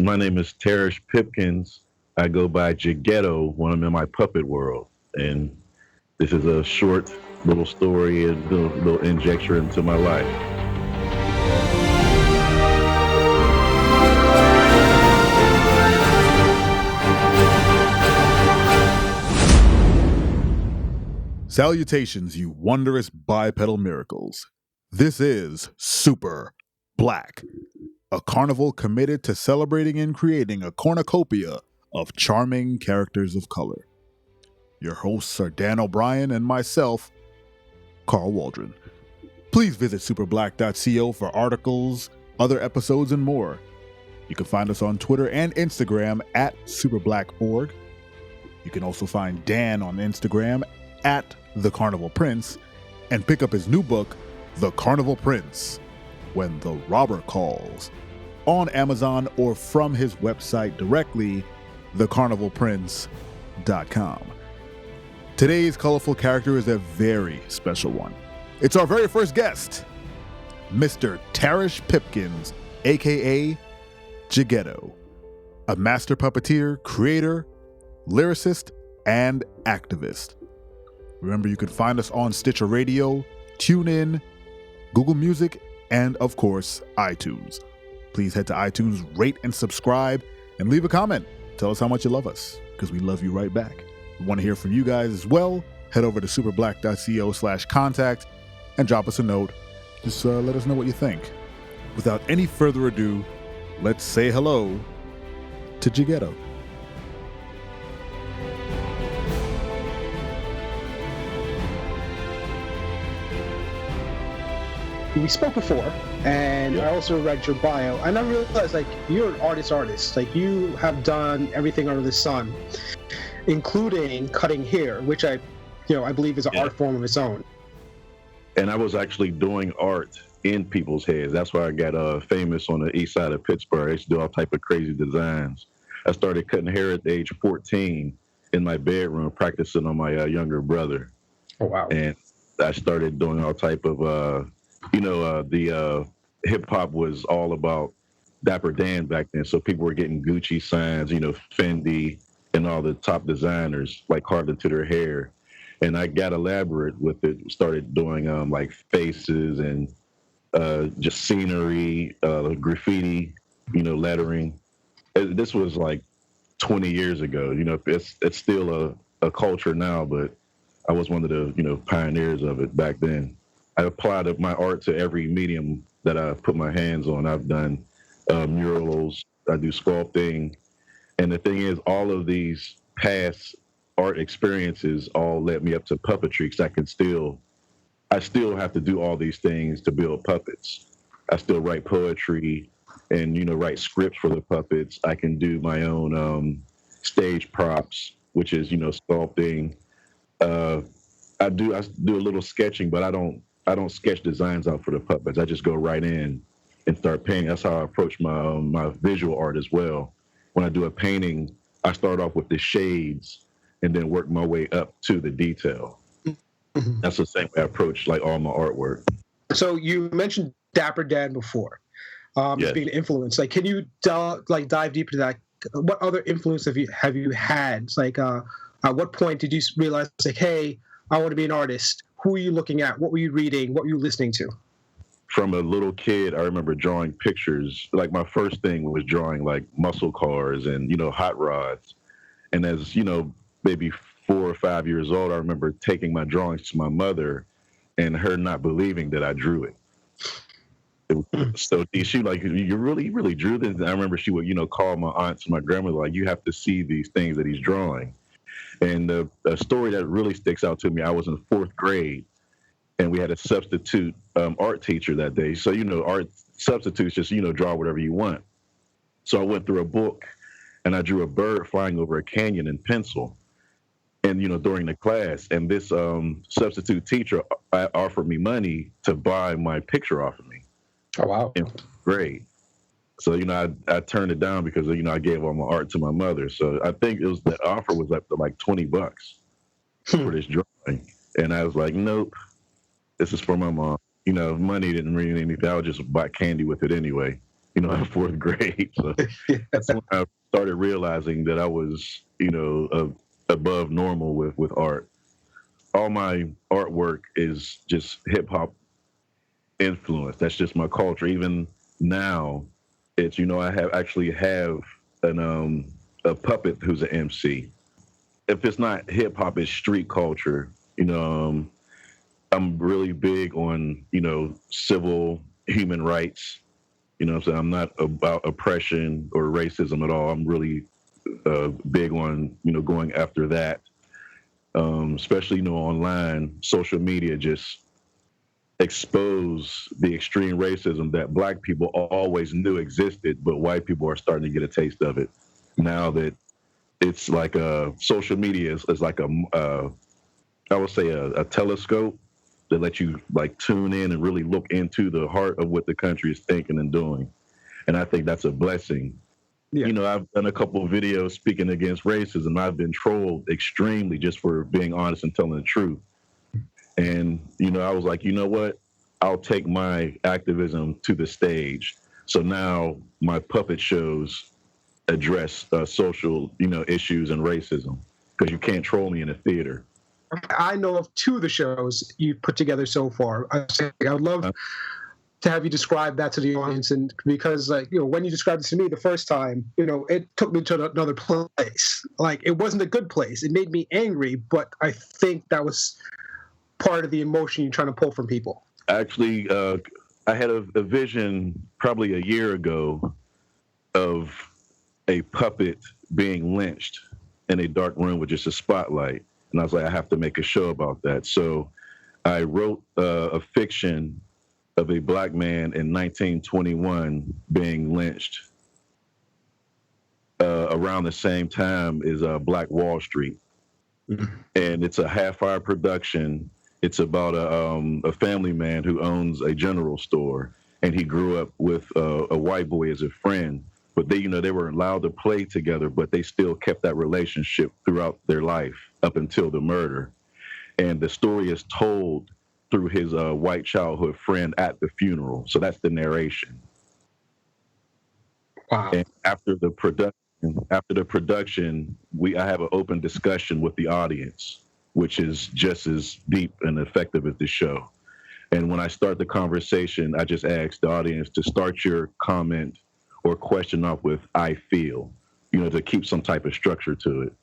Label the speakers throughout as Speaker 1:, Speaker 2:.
Speaker 1: My name is Tarish Pipkins. I go by Jeghetto when I'm in my puppet world. And this is a short little story, a little injection into my life.
Speaker 2: Salutations, you wondrous bipedal miracles. This is Super Black, a carnival committed to celebrating and creating a cornucopia of charming characters of color. Your hosts are Dan O'Brien and myself, Carl Waldron. Please visit superblack.co for articles, other episodes, and more. You can find us on Twitter and Instagram at superblack.org. You can also find Dan on Instagram at The Carnival Prince and pick up his new book, The Carnival Prince, When the Robber Calls, on Amazon or from his website directly, thecarnivalprince.com. Today's colorful character is a very special one. It's our very first guest, Mr. Tarish Pipkins, aka Jeghetto, a master puppeteer, creator, lyricist, and activist. Remember, you can find us on Stitcher Radio, TuneIn, Google Music, and of course, iTunes. Please head to iTunes, rate and subscribe, and leave a comment. Tell us how much you love us, because we love you right back. We want to hear from you guys as well. Head over to superblack.co/contact and drop us a note. Just let us know what you think. Without any further ado, let's say hello to Jeghetto.
Speaker 3: We spoke before, and I also read your bio, and I realized, like, you're an artist. Like, you have done everything under the sun, including cutting hair, which I believe is an art form of its own.
Speaker 1: And I was actually doing art in people's heads. That's why I got famous on the east side of Pittsburgh. I used to do all type of crazy designs. I started cutting hair at the age of 14 in my bedroom, practicing on my younger brother.
Speaker 3: Oh, wow.
Speaker 1: And I started doing all type of the hip hop was all about Dapper Dan back then. So people were getting Gucci signs, Fendi, and all the top designers like carved into their hair. And I got elaborate with it. Started doing like faces and just scenery, graffiti, lettering. This was like 20 years ago. It's still a culture now, but I was one of the pioneers of it back then. I applied my art to every medium that I put my hands on. I've done murals, I do sculpting. And the thing is, all of these past art experiences all led me up to puppetry, because I still have to do all these things to build puppets. I still write poetry and, write scripts for the puppets. I can do my own stage props, which is, sculpting. I do a little sketching, but I don't sketch designs out for the puppets. I just go right in and start painting. That's how I approach my visual art as well. When I do a painting, I start off with the shades and then work my way up to the detail. Mm-hmm. That's the same way I approach like all my artwork.
Speaker 3: So you mentioned Dapper Dan before, yes, being an influence. Like, can you dive deep into that? What other influence have you had? It's like, at what point did you realize, like, hey, I want to be an artist? Who were you looking at? What were you reading? What were you listening to?
Speaker 1: From a little kid, I remember drawing pictures. Like, my first thing was drawing like muscle cars and, hot rods. And as, maybe 4 or 5 years old, I remember taking my drawings to my mother and her not believing that I drew it. So she was like, you really drew this? And I remember she would, call my aunts and my grandmother, like, you have to see these things that he's drawing. And the story that really sticks out to me, I was in 4th grade, and we had a substitute art teacher that day. So, art substitutes just, draw whatever you want. So I went through a book, and I drew a bird flying over a canyon in pencil. And, during the class, and this substitute teacher offered me money to buy my picture off of me.
Speaker 3: Oh, wow.
Speaker 1: In 4th grade. So, I turned it down because, I gave all my art to my mother. So I think the offer was like $20 for this drawing. And I was like, nope, this is for my mom. Money didn't mean anything. I would just buy candy with it anyway. in fourth grade. So that's when I started realizing that I was, above normal with art. All my artwork is just hip hop influence. That's just my culture. Even now, it's I have a puppet who's an MC. If it's not hip hop, it's street culture. I'm really big on civil human rights. What I'm saying? I'm not about oppression or racism at all. I'm really big on going after that. Especially online, social media just expose the extreme racism that black people always knew existed, but white people are starting to get a taste of it now that it's like social media is like I would say a telescope that lets you like tune in and really look into the heart of what the country is thinking and doing. And I think that's a blessing.
Speaker 3: Yeah.
Speaker 1: I've done a couple of videos speaking against racism. I've been trolled extremely just for being honest and telling the truth. And, I was like, you know what? I'll take my activism to the stage. So now my puppet shows address social, issues and racism, because you can't troll me in a theater.
Speaker 3: I know of 2 of the shows you put together so far. I would love to have you describe that to the audience, and because when you described it to me the first time, it took me to another place. Like, it wasn't a good place. It made me angry, but I think that was part of the emotion you're trying to pull from people.
Speaker 1: Actually, I had a vision probably a year ago of a puppet being lynched in a dark room with just a spotlight. And I was like, I have to make a show about that. So I wrote a fiction of a black man in 1921 being lynched around the same time as Black Wall Street. Mm-hmm. And it's a half-hour production. It's about a family man who owns a general store, and he grew up with a white boy as a friend. But they were allowed to play together, but they still kept that relationship throughout their life up until the murder. And the story is told through his white childhood friend at the funeral. So that's the narration.
Speaker 3: Wow.
Speaker 1: And after the production, I have an open discussion with the audience, which is just as deep and effective as the show. And when I start the conversation, I just ask the audience to start your comment or question off with "I feel," to keep some type of structure to it.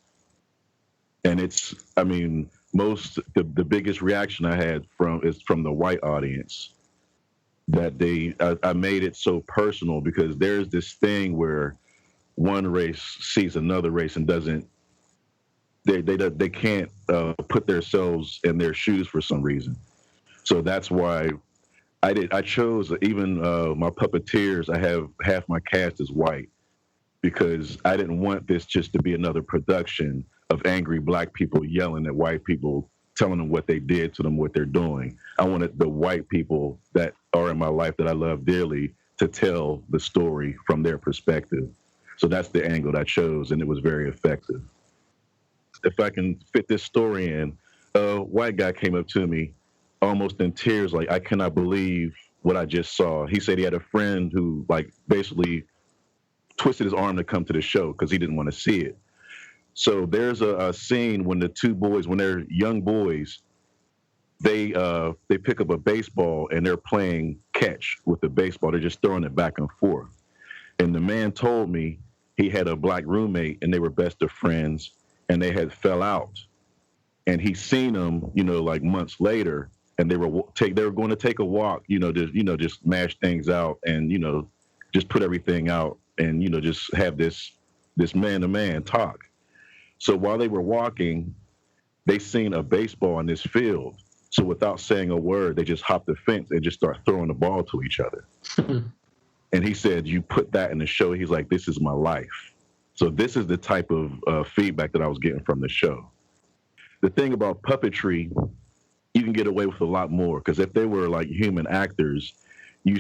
Speaker 1: And the biggest reaction I had is from the white audience, that I made it so personal, because there's this thing where one race sees another race and they can't put themselves in their shoes for some reason. So that's why I chose, even my puppeteers, I have half my cast is white, because I didn't want this just to be another production of angry black people yelling at white people, telling them what they did to them, what they're doing. I wanted the white people that are in my life that I love dearly to tell the story from their perspective. So that's the angle that I chose, and it was very effective. If I can fit this story in, a white guy came up to me almost in tears, like, I cannot believe what I just saw. He said he had a friend who basically twisted his arm to come to the show because he didn't want to see it. So there's a scene when the 2 boys, when they're young boys, they pick up a baseball and they're playing catch with the baseball. They're just throwing it back and forth. And the man told me he had a black roommate and they were best of friends, and they had fell out. And he seen them, months later, and they were going to take a walk, just mash things out and, just put everything out and, just have this man-to-man talk. So while they were walking, they seen a baseball in this field. So without saying a word, they just hopped the fence and just start throwing the ball to each other. And he said, you put that in the show. He's like, this is my life. So this is the type of feedback that I was getting from the show. The thing about puppetry, you can get away with a lot more, because if they were like human actors, you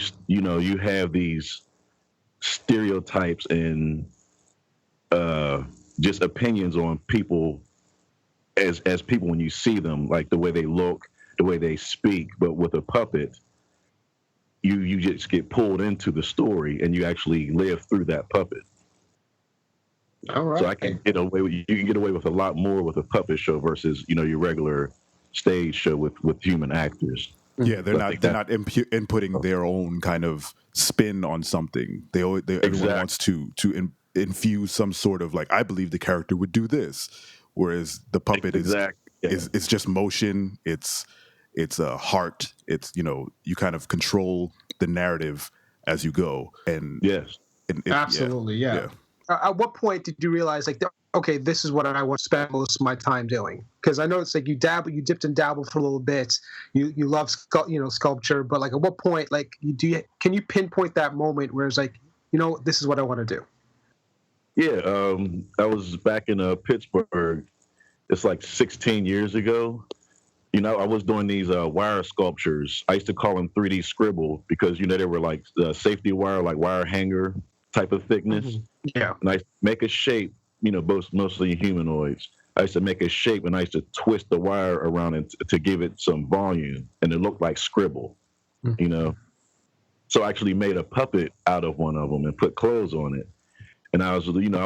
Speaker 1: have these stereotypes and just opinions on people as people when you see them, like the way they look, the way they speak. But with a puppet, you just get pulled into the story and you actually live through that puppet.
Speaker 3: All right.
Speaker 1: So I can get away with, you can get away with a lot more with a puppet show versus, you know, your regular stage show with human actors.
Speaker 2: Yeah, they're
Speaker 1: So I
Speaker 2: not
Speaker 1: think
Speaker 2: they're not inputting their own kind of spin on something. Everyone
Speaker 1: Exactly.
Speaker 2: wants to infuse some sort of like, I believe the character would do this, whereas the puppet
Speaker 1: Exactly. Yeah.
Speaker 2: is it's just motion. It's a heart. It's, you know, you kind of control the narrative as you go. And
Speaker 1: Yes.
Speaker 3: Absolutely, yeah. At what point did you realize, like, okay, this is what I want to spend most of my time doing? Because I know it's like you dipped and dabbled for a little bit. You love sculpture, but like, at what point, like, can you pinpoint that moment where it's like, you know, this is what I want to do?
Speaker 1: Yeah, I was back in Pittsburgh. It's like 16 years ago. You know, I was doing these wire sculptures. I used to call them 3D scribble because, you know, they were like safety wire, like wire hanger type of thickness.
Speaker 3: Mm-hmm. Yeah.
Speaker 1: And I used to make a shape, you know, mostly humanoids. I used to make a shape and I used to twist the wire around it to give it some volume, and it looked like scribble, you know. So I actually made a puppet out of one of them and put clothes on it. And I was, you know,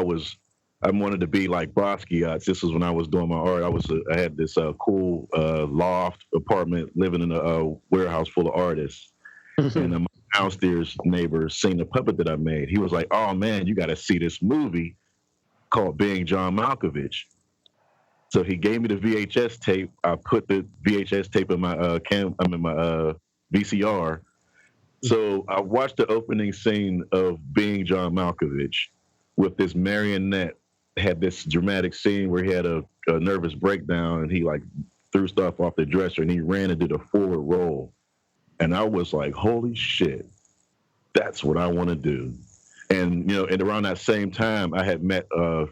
Speaker 1: I wanted to be like Basquiat. This was when I was doing my art. I had this cool loft apartment, living in a warehouse full of artists. And my downstairs neighbor seen the puppet that I made. He was like, "Oh man, you got to see this movie called Being John Malkovich." So he gave me the VHS tape. I put the VHS tape in my VCR. So I watched the opening scene of Being John Malkovich with this marionette. Had this dramatic scene where he had a nervous breakdown and he like threw stuff off the dresser and he ran and did a forward roll. And I was like, holy shit, that's what I want to do. And, you know, and around that same time, I had met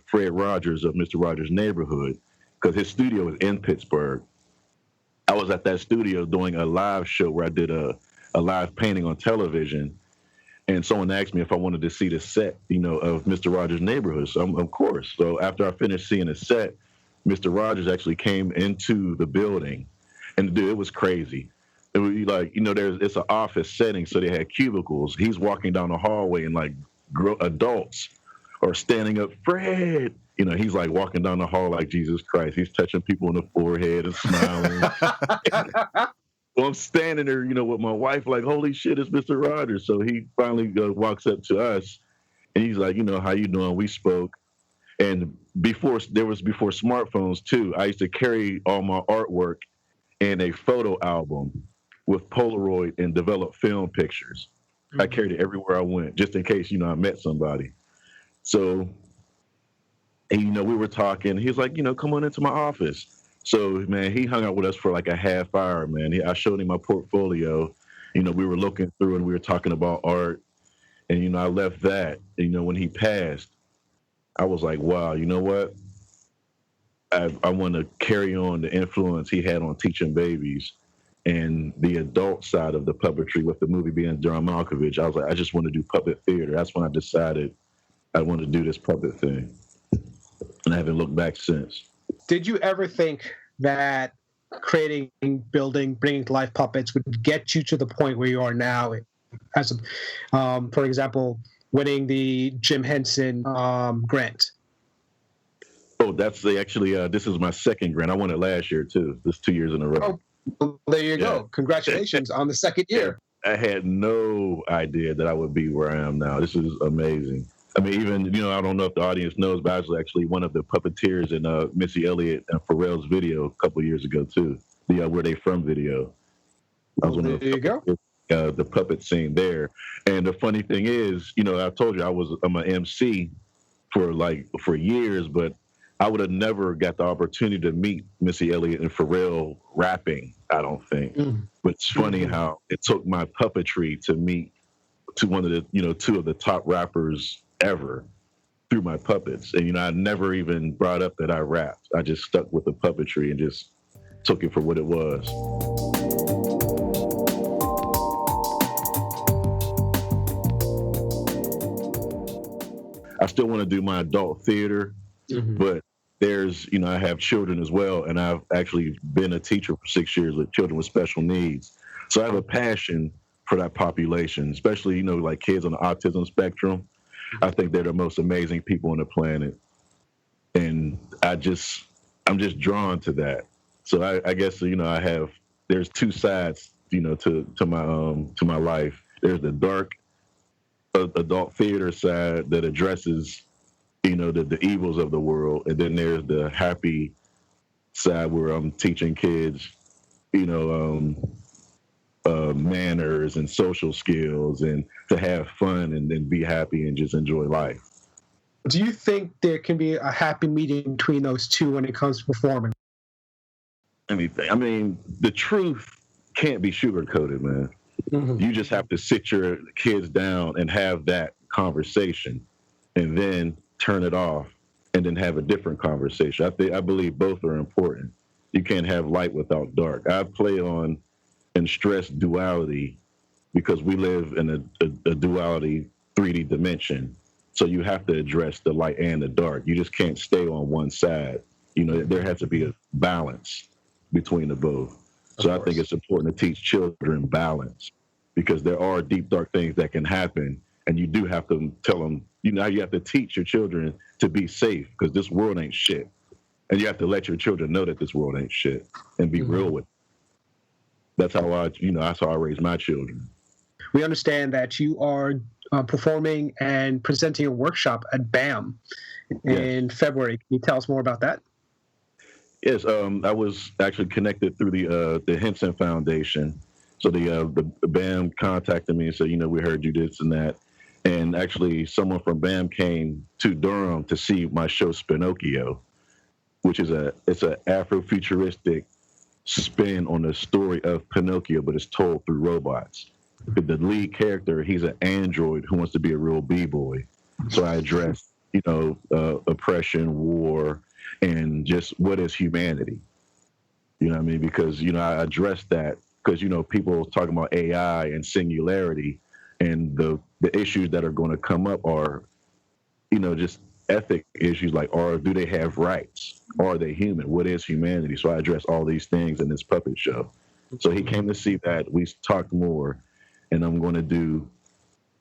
Speaker 1: Fred Rogers of Mr. Rogers' Neighborhood because his studio was in Pittsburgh. I was at that studio doing a live show where I did a live painting on television. And someone asked me if I wanted to see the set, you know, of Mr. Rogers' Neighborhood. So, of course. So after I finished seeing the set, Mr. Rogers actually came into the building. And dude, it was crazy. It was like, you know, it's an office setting, so they had cubicles. He's walking down the hallway and like adults are standing up, Fred. You know, he's like walking down the hall like Jesus Christ. He's touching people on the forehead and smiling. Well, I'm standing there, you know, with my wife, like, holy shit, it's Mr. Rogers. So he finally walks up to us, and he's like, you know, how you doing? We spoke. And before smartphones, too, I used to carry all my artwork in a photo album with Polaroid and develop film pictures. I carried it everywhere I went, just in case, you know, I met somebody. So, and, you know, we were talking. He was like, you know, come on into my office. So, man, he hung out with us for like a half hour, man. I showed him my portfolio. You know, we were looking through and we were talking about art. And, you know, I left that. And, you know, when he passed, I was like, wow, you know what? I want to carry on the influence he had on teaching babies and the adult side of the puppetry with the movie being John Malkovich. I was like, I just want to do puppet theater. That's when I decided I want to do this puppet thing. And I haven't looked back since.
Speaker 3: Did you ever think that creating, building, bringing to life puppets would get you to the point where you are now? As, for example, winning the Jim Henson grant.
Speaker 1: Oh, that's actually this is my second grant. I won it last year too. This 2 years in a row.
Speaker 3: Oh, well, there you go. Congratulations on the second year.
Speaker 1: I had no idea that I would be where I am now. This is amazing. I mean, even, you know, I don't know if the audience knows, but I was actually one of the puppeteers in Missy Elliott and Pharrell's video a couple of years ago, too. The Where They From video. I was one of the puppet scene there. And the funny thing is, you know, I told you I'm an MC for years, but I would have never got the opportunity to meet Missy Elliott and Pharrell rapping, I don't think. But it's funny how it took my puppetry to meet to one of the, you know, two of the top rappers ever through my puppets. And, you know, I never even brought up that I rapped. I just stuck with the puppetry and just took it for what it was. I still want to do my adult theater, but there's, you know, I have children as well, and I've actually been a teacher for 6 years with children with special needs. So I have a passion for that population, especially, you know, like kids on the autism spectrum. I think they're the most amazing people on the planet. And I'm just drawn to that. So I guess, you know, there's two sides, you know, to my life. There's the dark adult theater side that addresses, you know, the evils of the world. And then there's the happy side where I'm teaching kids, you know, manners and social skills and to have fun and then be happy and just enjoy life.
Speaker 3: Do you think there can be a happy medium between those two when it comes to performing?
Speaker 1: I mean, the truth can't be sugar-coated, man. Mm-hmm. You just have to sit your kids down and have that conversation and then turn it off and then have a different conversation. I believe both are important. You can't have light without dark. I play on and stress duality because we live in a duality 3D dimension. So you have to address the light and the dark. You just can't stay on one side. You know, there has to be a balance between the both. So I think it's important to teach children balance because there are deep, dark things that can happen. And you do have to tell them, you know, you have to teach your children to be safe because this world ain't shit. And you have to let your children know that this world ain't shit and be real with it. That's how I raise my children.
Speaker 3: We understand that you are performing and presenting a workshop at BAM in February. Can you tell us more about that?
Speaker 1: Yes, I was actually connected through the Henson Foundation. So the BAM contacted me and said, you know, we heard you this and that. And actually someone from BAM came to Durham to see my show Spinocchio, which is it's an Afrofuturistic spin on the story of Pinocchio, but it's told through robots. The lead character, he's an android who wants to be a real b-boy. So I addressed, you know, oppression, war, and just what is humanity. You know what I mean? Because, you know, I addressed that because, you know, people talking about AI and singularity and the issues that are going to come up are, you know, just ethic issues like, do they have rights? Are they human? What is humanity? So I address all these things in this puppet show. So he came to see that. We talked more, and I'm going to do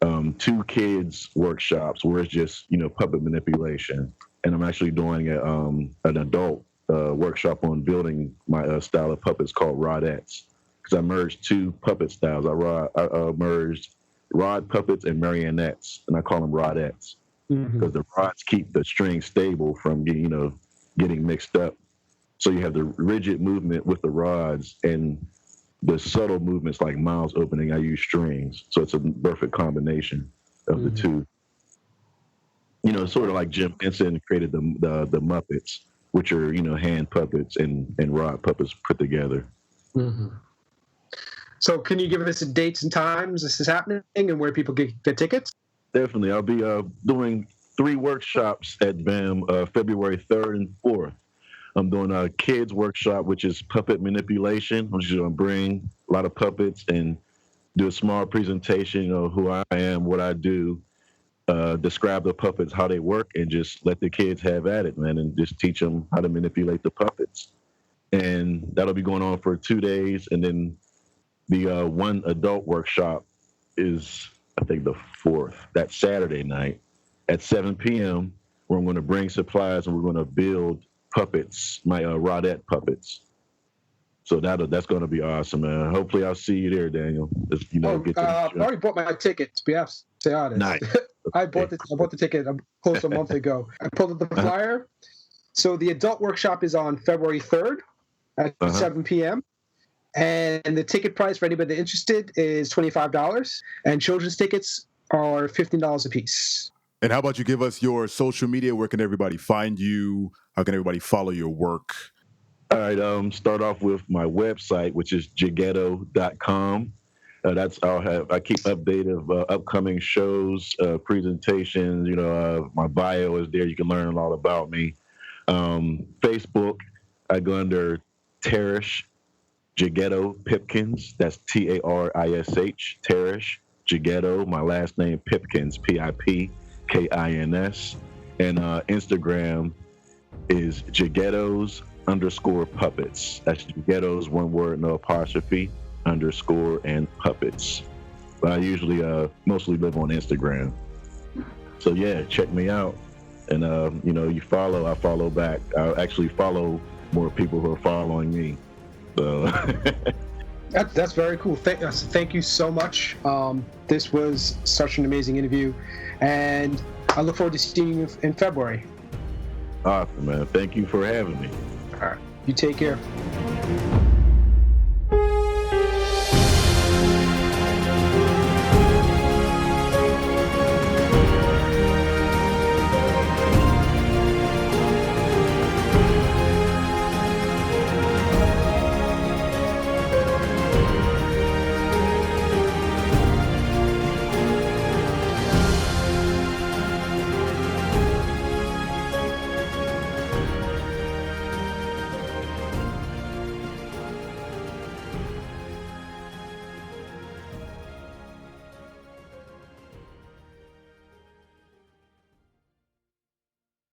Speaker 1: 2 kids workshops where it's just, you know, puppet manipulation. And I'm actually doing an adult workshop on building my style of puppets called Rodettes. Because I merged 2 puppet styles. I merged rod puppets and marionettes, and I call them Rodettes. Because the rods keep the string stable from getting mixed up. So you have the rigid movement with the rods and the subtle movements like mouths opening. I use strings, so it's a perfect combination of the two. You know, sort of like Jim Henson created the Muppets, which are, you know, hand puppets and rod puppets put together.
Speaker 3: So can you give us the dates and times this is happening and where people get tickets?
Speaker 1: Definitely. I'll be doing 3 workshops at BAM February 3rd and 4th. I'm doing a kids workshop, which is puppet manipulation. I'm just going to bring a lot of puppets and do a small presentation, you know, who I am, what I do, describe the puppets, how they work, and just let the kids have at it, man, and just teach them how to manipulate the puppets. And that'll be going on for 2 days. And then the one adult workshop is, I think, the 4th, that Saturday night at 7 p.m., where I'm going to bring supplies and we're going to build puppets, my Rodette puppets. So that's going to be awesome, man. Hopefully I'll see you there, Daniel.
Speaker 3: I already bought my ticket, to be honest.
Speaker 1: Nice.
Speaker 3: I bought the ticket close a month ago. I pulled up the flyer. So the adult workshop is on February 3rd at 7 p.m. And the ticket price for anybody interested is $25. And children's tickets are $15 a piece.
Speaker 2: And how about you give us your social media? Where can everybody find you? How can everybody follow your work?
Speaker 1: All right. Start off with my website, which is Jeghetto.com. I keep updated of upcoming shows, presentations. You know, my bio is there. You can learn a lot about me. Facebook, I go under Tarish Jeghetto Pipkins. That's Tarish. Tarish Jeghetto. My last name Pipkins, Pipkins. And Instagram is Jeghettos_puppets. That's Jeghettos, one word, no apostrophe, _ and puppets. I usually mostly live on Instagram. So yeah, check me out. And you follow, I follow back. I actually follow more people who are following me. So
Speaker 3: That's very cool. Thank you so much. This was such an amazing interview, and I look forward to seeing you in February.
Speaker 1: Awesome, man. Thank you for having me.
Speaker 3: All right. You take care.